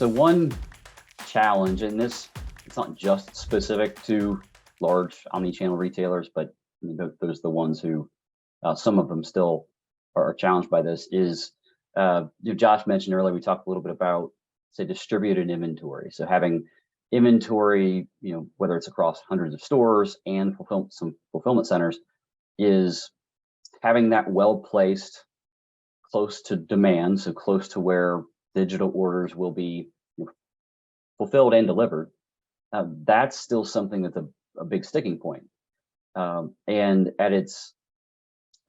So one challenge, and it's not just specific to large omni-channel retailers, but those are the ones who some of them still are challenged by this. Is Josh mentioned earlier, we talked a little bit about, say, distributed inventory. So having inventory, whether it's across hundreds of stores and some fulfillment centers, is having that well placed close to demand, so close to where digital orders will be fulfilled and delivered. That's still something that's a big sticking point. And at its,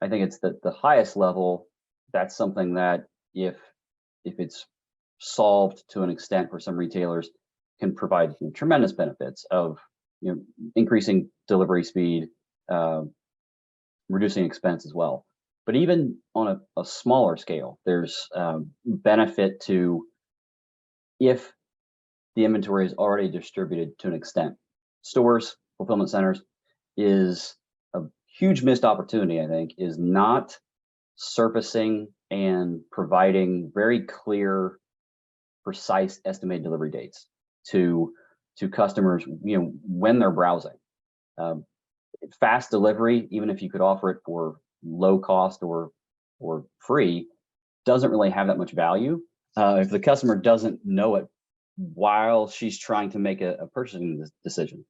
I think it's the highest level, that's something that if it's solved to an extent for some retailers, can provide tremendous benefits of increasing delivery speed, reducing expense as well. But even on a smaller scale, there's benefit to, if the inventory is already distributed to an extent. Stores, fulfillment centers, is a huge missed opportunity, I think, is not surfacing and providing very clear, precise estimated delivery dates to customers, when they're browsing. Fast delivery, even if you could offer it for low cost or free, doesn't really have that much value if the customer doesn't know it while she's trying to make a purchasing decision.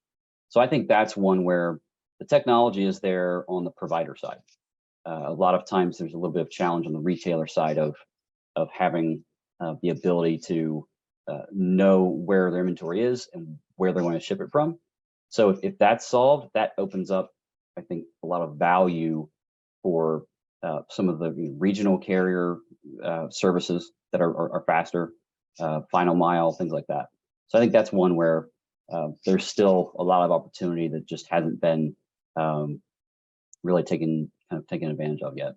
So I think that's one where the technology is there on the provider side. A lot of times there's a little bit of challenge on the retailer side of having the ability to know where their inventory is and where they're going to ship it from. So if that's solved, that opens up, I think, a lot of value for some of the regional carrier services that are faster, final mile, things like that. So I think that's one where there's still a lot of opportunity that just hasn't been really taken advantage of yet.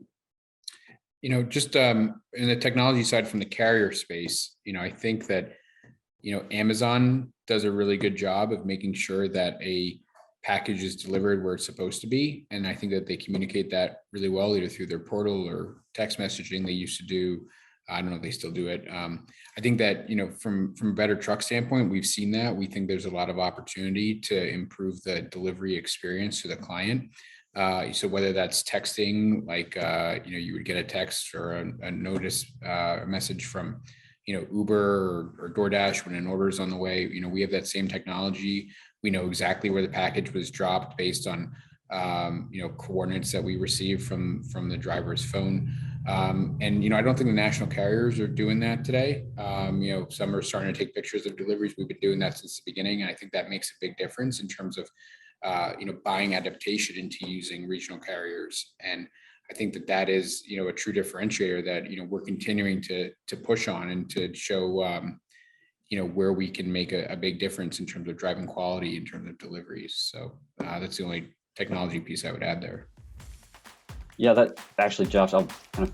Just in the technology side from the carrier space, I think that, Amazon does a really good job of making sure that a package is delivered where it's supposed to be. And I think that they communicate that really well, either through their portal or text messaging they used to do. I don't know if they still do it. I think that, from a better truck standpoint, we've seen that. We think there's a lot of opportunity to improve the delivery experience to the client. So whether that's texting, like, you would get a text or a notice, a message from, Uber or DoorDash when an order is on the way, we have that same technology. We know exactly where the package was dropped based on, coordinates that we receive from the driver's phone. And, I don't think the national carriers are doing that today. Some are starting to take pictures of deliveries. We've been doing that since the beginning. And I think that makes a big difference in terms of, buying adaptation into using regional carriers. And I think that is, a true differentiator that, we're continuing to push on and to show, where we can make a big difference in terms of driving quality in terms of deliveries. So that's the only technology piece I would add there. Yeah, that actually, Josh, I'll kind of